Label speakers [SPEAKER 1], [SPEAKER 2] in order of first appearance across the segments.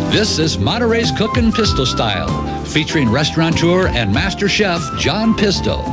[SPEAKER 1] This is Monterey's Cookin Pisto Style, featuring restaurateur and master chef John Pisto.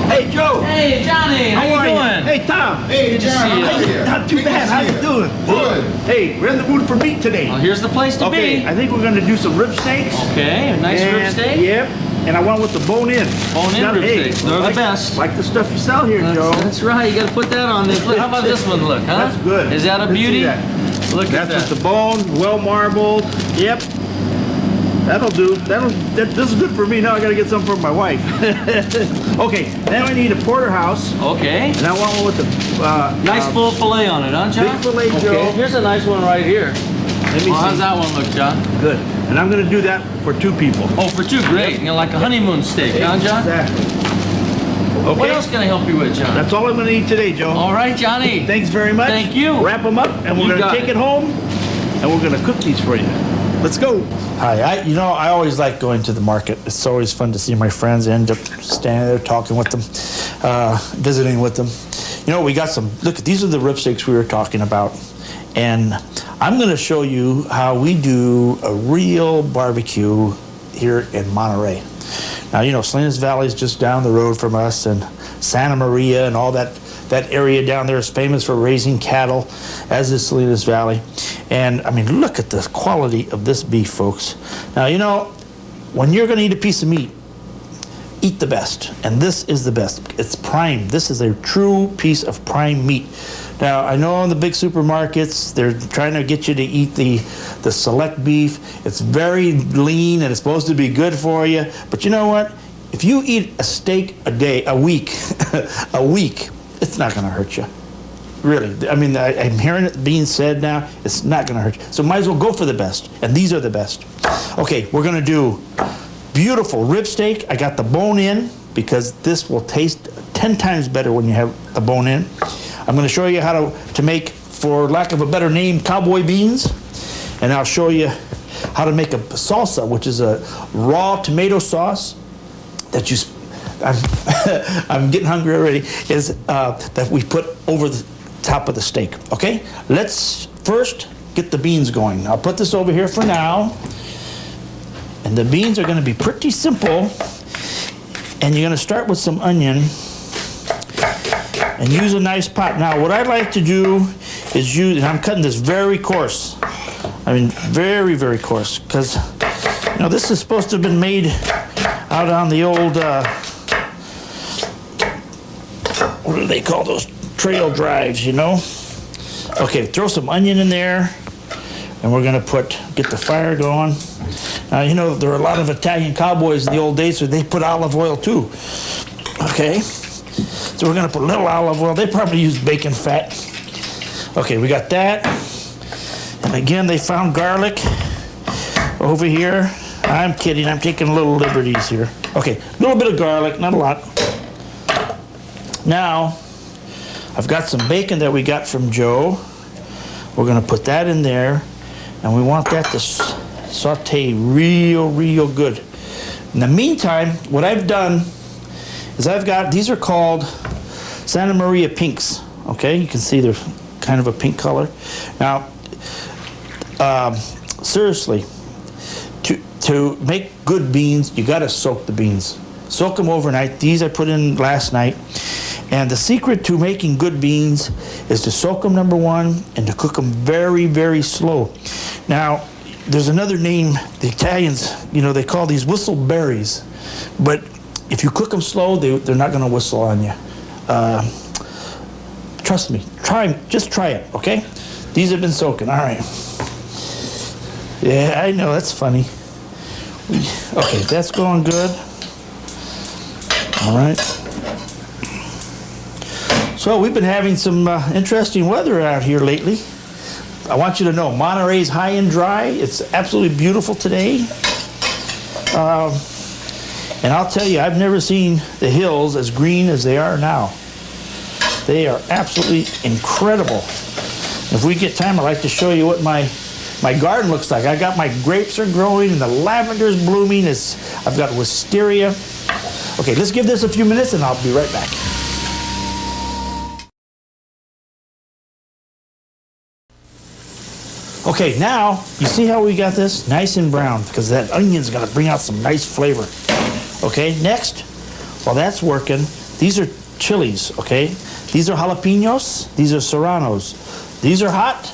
[SPEAKER 2] Hey, Joe.
[SPEAKER 3] Hey, Johnny. How you doing?
[SPEAKER 2] Hey, Tom.
[SPEAKER 4] Hey, John. How you doing?
[SPEAKER 2] Not too bad. How you doing?
[SPEAKER 4] Good.
[SPEAKER 2] Hey, we're in the mood for meat today.
[SPEAKER 3] Well, here's the place to
[SPEAKER 2] Okay,
[SPEAKER 3] be.
[SPEAKER 2] I think we're going to do some rib steaks.
[SPEAKER 3] Okay, a nice rib steak.
[SPEAKER 2] Yep. And I want with the bone-in.
[SPEAKER 3] Bone-in rib steaks. They're the best.
[SPEAKER 2] Like the stuff you sell here, Joe.
[SPEAKER 3] That's right. You got to put that on there. Look, how about this one look, huh?
[SPEAKER 2] That's good.
[SPEAKER 3] Is that a
[SPEAKER 2] Let's see
[SPEAKER 3] beauty?
[SPEAKER 2] that.
[SPEAKER 3] Look at
[SPEAKER 2] That's
[SPEAKER 3] that.
[SPEAKER 2] with the bone, well marbled. Yep. That'll do. This is good for me. Now I gotta get some for my wife. Okay, now I need a porterhouse.
[SPEAKER 3] Okay.
[SPEAKER 2] And I want one with the
[SPEAKER 3] Nice full fillet on it, huh, John?
[SPEAKER 2] big fillet, Joe.
[SPEAKER 3] Okay. Here's a nice one right here.
[SPEAKER 2] Let me
[SPEAKER 3] Well, how's
[SPEAKER 2] see.
[SPEAKER 3] that one look, John?
[SPEAKER 2] Good. And I'm gonna do that for 2 people.
[SPEAKER 3] Oh, for 2, great. You know, like a honeymoon steak, huh, John?
[SPEAKER 2] Exactly. Okay.
[SPEAKER 3] What else can I help you with, John?
[SPEAKER 2] That's all I'm gonna eat today, Joe.
[SPEAKER 3] All right, Johnny.
[SPEAKER 2] Thanks very much.
[SPEAKER 3] Thank you.
[SPEAKER 2] Wrap them up, and we're
[SPEAKER 3] You
[SPEAKER 2] gonna
[SPEAKER 3] got
[SPEAKER 2] take
[SPEAKER 3] it.
[SPEAKER 2] it home, and we're gonna cook these for you. Let's go.
[SPEAKER 5] Hi, I always like going to the market. It's always fun to see my friends, end up standing there talking with them, visiting with them. You know, we got some, look, these are the rib steaks we were talking about. And I'm gonna show you how we do a real barbecue here in Monterey. Now, you know, Salinas Valley is just down the road from us, and Santa Maria and all that area down there is famous for raising cattle, as is Salinas Valley. And I mean, look at the quality of this beef, folks. Now, you know, when you're gonna eat a piece of meat, eat the best. And this is the best. It's prime. This is a true piece of prime meat. Now, I know in the big supermarkets, they're trying to get you to eat the select beef. It's very lean and it's supposed to be good for you. But you know what? If you eat a steak a week, a week, it's not gonna hurt you. Really, I mean, I'm hearing it being said now, it's not gonna hurt you. So might as well go for the best, and these are the best. Okay, we're gonna do beautiful rib steak. I got the bone in, because this will taste 10 times better when you have the bone in. I'm gonna show you how to make, for lack of a better name, cowboy beans. And I'll show you how to make a salsa, which is a raw tomato sauce that you, I'm getting hungry already, is that we put over the top of the steak, okay? Let's first get the beans going. I'll put this over here for now. And the beans are gonna be pretty simple. And you're gonna start with some onion and use a nice pot. Now, what I like to do is use, and I'm cutting this very coarse. I mean, very, very coarse, because, you know, this is supposed to have been made out on the old, what do they call those? Trail drives, you know? Okay, throw some onion in there, and we're gonna get the fire going. Now, you know, there are a lot of Italian cowboys in the old days, so they put olive oil too. Okay, so we're gonna put a little olive oil. They probably use bacon fat. Okay, we got that. And again, they found garlic over here. I'm kidding, I'm taking little liberties here. Okay, a little bit of garlic, not a lot. Now, I've got some bacon that we got from Joe. We're gonna put that in there, and we want that to saute real, real good. In the meantime, what I've done is these are called Santa Maria pinks, okay? You can see they're kind of a pink color. Now, seriously, to make good beans, you gotta soak the beans. Soak them overnight. These I put in last night. And the secret to making good beans is to soak them, number one, and to cook them very, very slow. Now, there's another name, the Italians, you know, they call these whistle berries. But if you cook them slow, they're not gonna whistle on you. Trust me, just try it, okay? These have been soaking, all right. Yeah, I know, that's funny. Okay, that's going good. All right. So we've been having some interesting weather out here lately. I want you to know Monterey's high and dry. It's absolutely beautiful today. And I'll tell you, I've never seen the hills as green as they are now. They are absolutely incredible. If we get time, I'd like to show you what my garden looks like. I got my grapes are growing and the lavender's blooming. I've got wisteria. Okay, let's give this a few minutes and I'll be right back. Okay, now you see how we got this nice and brown because that onion's gonna bring out some nice flavor. Okay, next, while that's working, these are chilies, okay? These are jalapenos, these are serranos. These are hot,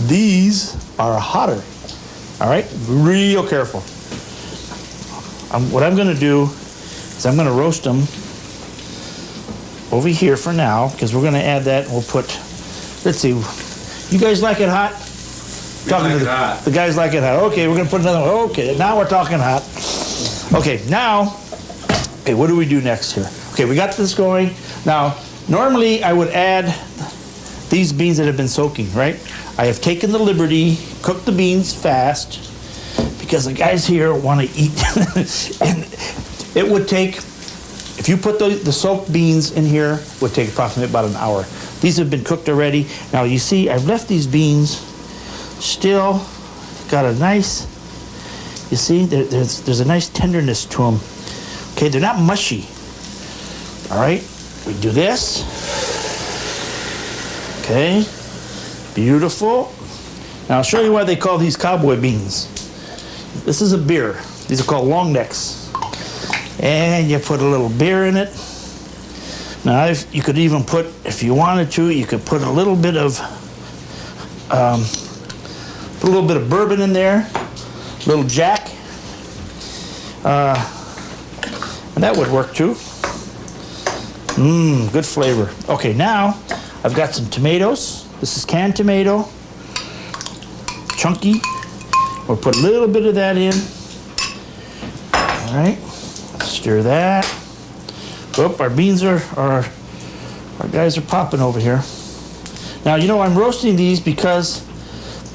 [SPEAKER 5] these are hotter. All right, real careful. What I'm gonna do is I'm gonna roast them over here for now because we're gonna add that and we'll put, let's see, you guys like it hot? Talking to the guys like it hot. Okay, we're gonna put another one. Okay, now we're talking hot. Okay, now, okay, what do we do next here? Okay, we got this going. Now, normally I would add these beans that have been soaking, right? I have taken the liberty, cooked the beans fast, because the guys here want to eat. And it would take, if you put the soaked beans in here, it would take approximately about an hour. These have been cooked already. Now you see, I've left these beans still got a nice, you see, there's a nice tenderness to them. Okay, they're not mushy. All right, we do this. Okay, beautiful. Now I'll show you why they call these cowboy beans. This is a beer. These are called long necks. And you put a little beer in it. Now you could even put, if you wanted to, you could put a little bit of bourbon in there, a little Jack, and that would work too. Good flavor. Okay, now I've got some tomatoes. This is canned tomato, chunky. We'll put a little bit of that in. All right, stir that. Oop, our beans our guys are popping over here. Now, you know, I'm roasting these because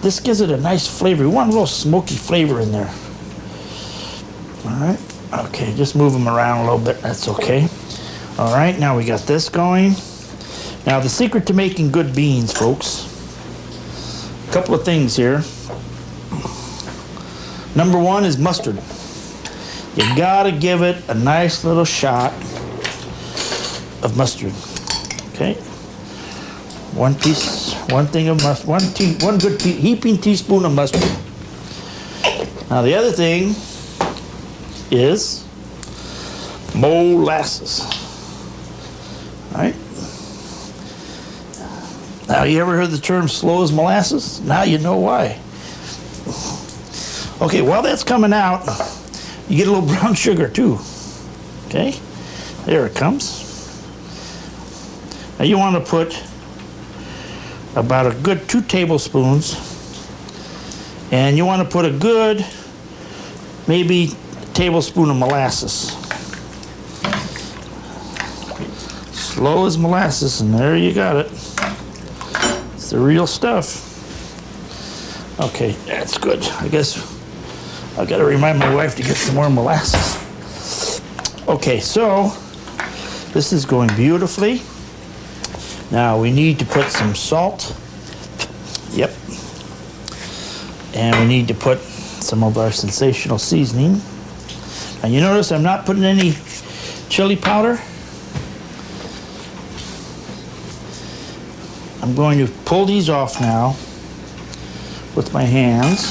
[SPEAKER 5] this gives it a nice flavor. We want a little smoky flavor in there. All right, okay, just move them around a little bit, that's okay. All right, now we got this going. Now, the secret to making good beans, folks, a couple of things here. Number one is mustard. You gotta give it a nice little shot of mustard, okay? One thing of mustard, one good heaping teaspoon of mustard. Now the other thing is molasses. All right. Now you ever heard the term slow as molasses? Now you know why. Okay, while that's coming out, you get a little brown sugar too. Okay, there it comes. Now you want to put about a good 2 tablespoons, and you want to put a good maybe tablespoon of molasses. Slow as molasses, and there you got it. It's the real stuff. Okay, that's good. I guess I've got to remind my wife to get some more molasses. Okay, so this is going beautifully. Now we need to put some salt. Yep. And we need to put some of our sensational seasoning. And you notice I'm not putting any chili powder. I'm going to pull these off now with my hands.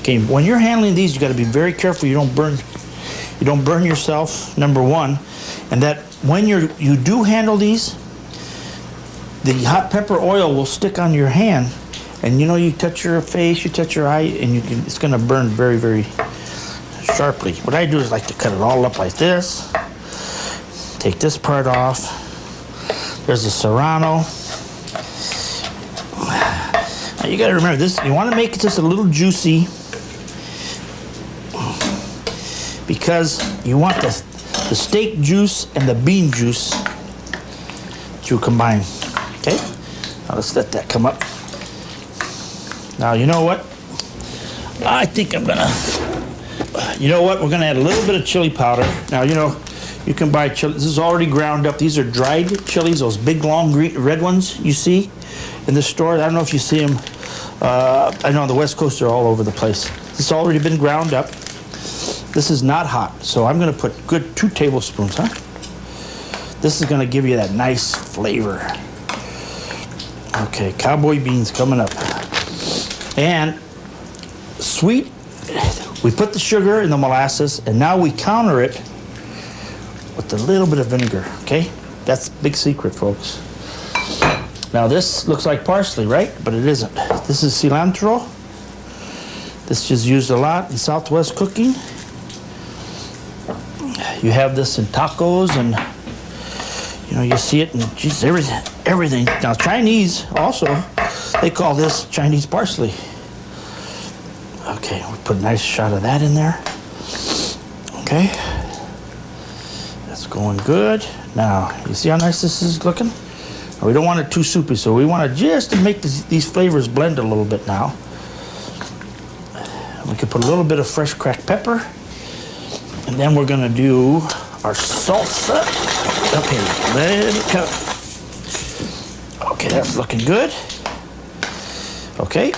[SPEAKER 5] Okay, when you're handling these, you got to be very careful you don't burn yourself, number one, and that when you do handle these, the hot pepper oil will stick on your hand, and you know, you touch your face, you touch your eye, and it's going to burn very, very sharply. What I do is like to cut it all up like this. Take this part off. There's a serrano. Now you got to remember this. You want to make it just a little juicy because you want the steak juice and the bean juice to combine. Okay, now let's let that come up. Now, you know what? I think I'm gonna, you know what? We're gonna add a little bit of chili powder. Now, you know, you can buy chili. This is already ground up. These are dried chilies, those big, long, green, red ones you see in the store. I don't know if you see them. I know on the West Coast they're all over the place. This has already been ground up. This is not hot, so I'm gonna put good 2 tablespoons, huh? This is gonna give you that nice flavor. Okay, cowboy beans coming up. And sweet, we put the sugar in the molasses, and now we counter it with a little bit of vinegar, okay? That's the big secret, folks. Now this looks like parsley, right? But it isn't. This is cilantro. This is used a lot in Southwest cooking. You have this in tacos, and you know, you see it in just everything. Now Chinese also, they call this Chinese parsley. Okay, we put a nice shot of that in there. Okay, that's going good. Now, you see how nice this is looking? Now, we don't want it too soupy, so we want to just to make these flavors blend a little bit now. We can put a little bit of fresh cracked pepper, and then we're gonna do our salsa. Okay, let it go. Okay, that's looking good. Okay.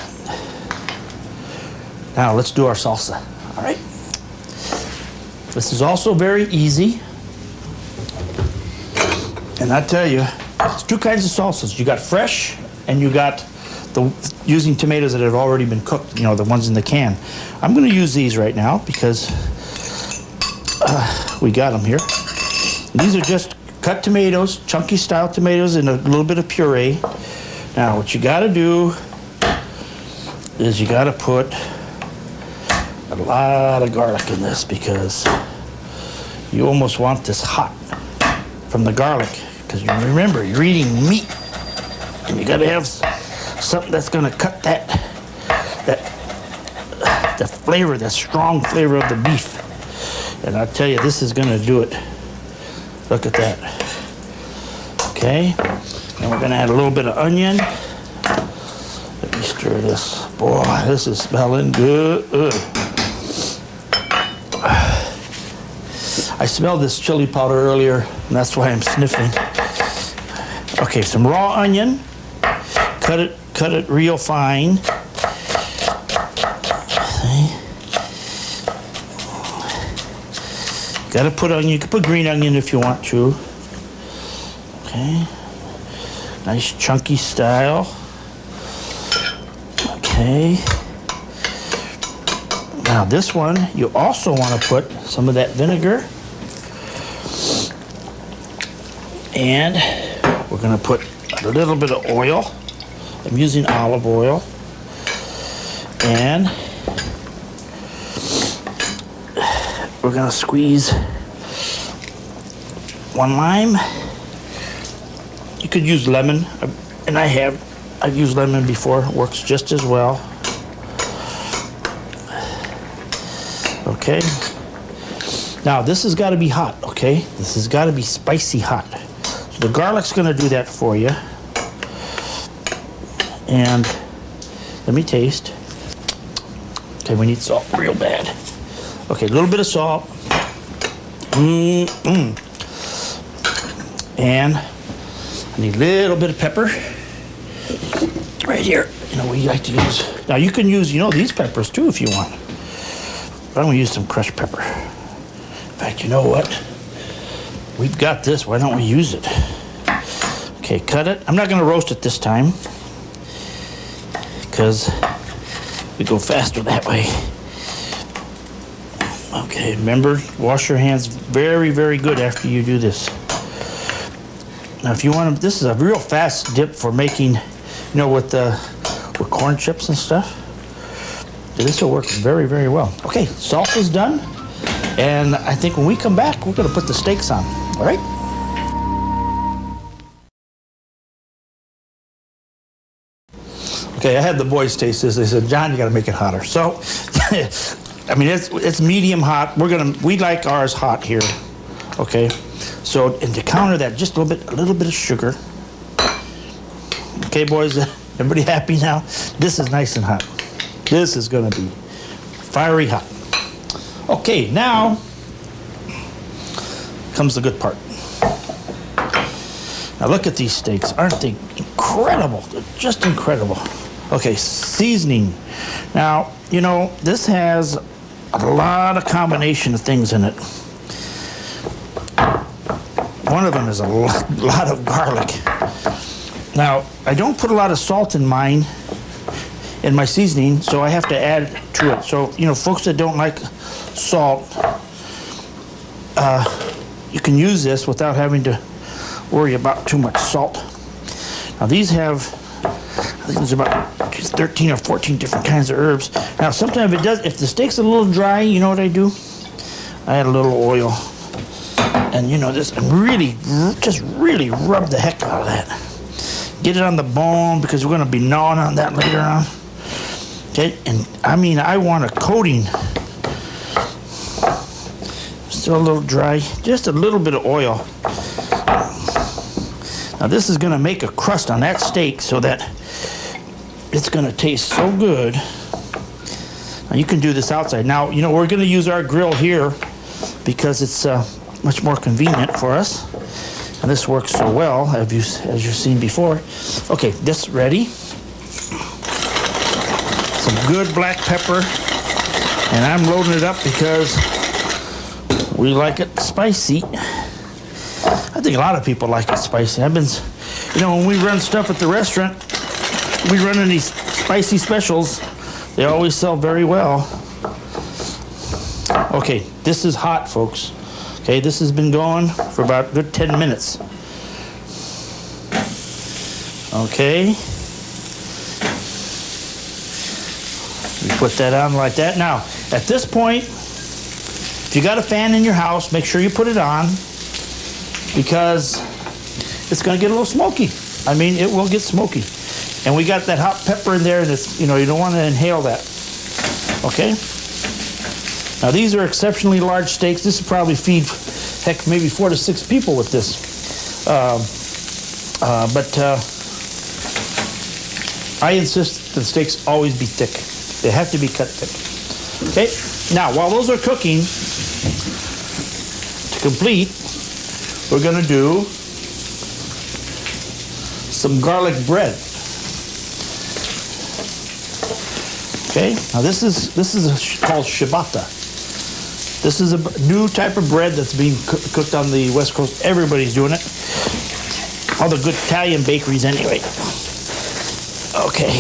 [SPEAKER 5] Now let's do our salsa, all right? This is also very easy. And I tell you, it's 2 kinds of salsas. You got fresh, and you got using tomatoes that have already been cooked, you know, the ones in the can. I'm gonna use these right now because we got them here. These are just cut tomatoes, chunky style tomatoes, and a little bit of puree. Now what you gotta do is you gotta put a lot of garlic in this, because you almost want this hot from the garlic, because you remember, you're eating meat, and you gotta have something that's gonna cut that flavor, that strong flavor of the beef. And I tell you, this is gonna do it. Look at that. Okay, and we're gonna add a little bit of onion. Let me stir this. Boy, this is smelling good. I smelled this chili powder earlier, and that's why I'm sniffing. Okay, some raw onion. Cut it real fine. See? Gotta put onion. You can put green onion if you want to. Okay. Nice chunky style. Okay. Now this one, you also want to put some of that vinegar. And we're going to put a little bit of oil. I'm using olive oil. And we're going to squeeze 1 lime. You could use lemon, and I've used lemon before. It works just as well. Okay. Now this has got to be hot, okay? This has got to be spicy hot. So the garlic's going to do that for you. And let me taste. Okay, we need salt real bad. Okay, a little bit of salt. And I need a little bit of pepper. Right here. You know, we like to use. Now you can use, you know, these peppers too if you want. But I'm gonna use some crushed pepper. In fact, you know what? We've got this, why don't we use it? Okay, cut it. I'm not gonna roast it this time, because we go faster that way. Okay, remember, wash your hands very, very good after you do this. Now if you want to, this is a real fast dip for making, you know, with corn chips and stuff. This will work very, very well. Okay, salsa's done. And I think when we come back, we're gonna put the steaks on, all right? Okay, I had the boys taste this. They said, John, you gotta make it hotter. So, I mean, it's medium hot. We like ours hot here, okay? So, and to counter that, just a little bit of sugar. Okay, boys, everybody happy now? This is nice and hot. This is gonna be fiery hot. Okay, now comes the good part. Now look at these steaks. Aren't they incredible? They're just incredible. Okay, seasoning. Now, you know, this has a lot of combination of things in it. One of them is a lot of garlic. Now, I don't put a lot of salt in mine, in my seasoning, so I have to add to it. So, you know, folks that don't like salt, you can use this without having to worry about too much salt. Now, these have, I think there's about 13 or 14 different kinds of herbs. Now, sometimes if the steak's a little dry, you know what I do? I add a little oil. And you know this, and really rub the heck out of that. Get it on the bone because we're gonna be gnawing on that later on. Okay, and I mean, I want a coating. Still a little dry, just a little bit of oil. Now this is gonna make a crust on that steak so that it's gonna taste so good. Now you can do this outside. Now, you know, we're gonna use our grill here because it's much more convenient for us, and this works so well as you've seen before. Okay, this ready. Some good black pepper, and I'm loading it up because we like it spicy. I think a lot of people like it spicy. You know, when we run stuff at the restaurant, we run in these spicy specials. They always sell very well. Okay, this is hot, folks. Okay, this has been going for about a good 10 minutes. Okay. We put that on like that. Now, at this point, if you got a fan in your house, make sure you put it on because it's gonna get a little smoky. I mean, it will get smoky. And we got that hot pepper in there, and it's, you know, you don't want to inhale that. Okay? Now these are exceptionally large steaks. This will probably feed, heck, maybe 4 to 6 people with this. But I insist that the steaks always be thick. They have to be cut thick. Okay, now while those are cooking, to complete, we're gonna do some garlic bread. Okay, now this is called ciabatta. This is a new type of bread that's being cooked on the West Coast. Everybody's doing it. All the good Italian bakeries anyway. Okay.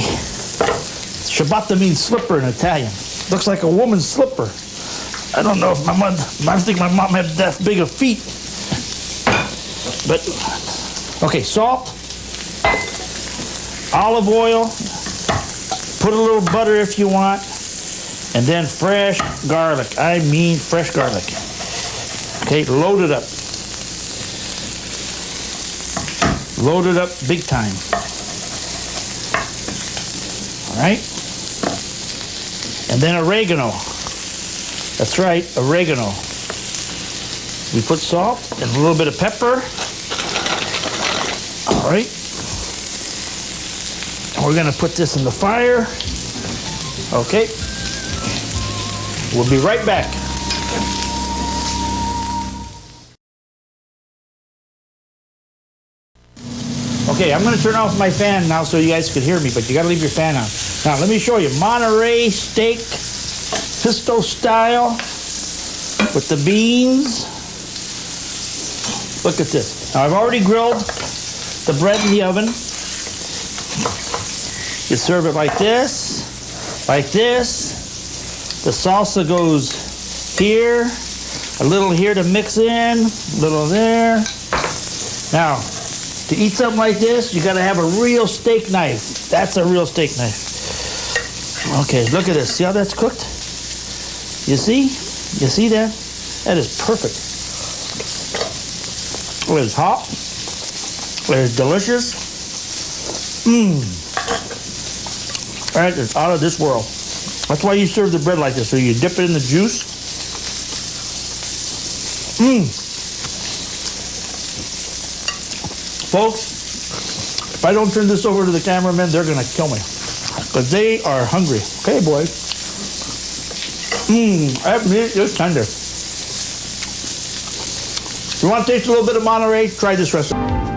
[SPEAKER 5] Ciabatta means slipper in Italian. Looks like a woman's slipper. I don't know if I think my mom had that big of feet. But, okay, salt, olive oil, put a little butter if you want, and then fresh garlic. I mean fresh garlic. Okay, load it up. Load it up big time. All right? And then oregano. That's right, oregano. We put salt and a little bit of pepper. All right. And we're gonna put this in the fire. Okay. We'll be right back. Okay, I'm gonna turn off my fan now so you guys can hear me, but you gotta leave your fan on. Now, let me show you Monterey steak, Pisto style, with the beans. Look at this. Now, I've already grilled the bread in the oven. You serve it like this, like this. The salsa goes here, a little here to mix in, a little there. Now, to eat something like this, you gotta have a real steak knife. That's a real steak knife. Okay, look at this. See how that's cooked? You see? You see that? That is perfect. It is hot. It is delicious. That is out of this world. That's why you serve the bread like this, so you dip it in the juice. Folks, if I don't turn this over to the cameramen, they're gonna kill me. But they are hungry. Okay, boys. That meat is tender. You want to taste a little bit of Monterey? Try this recipe.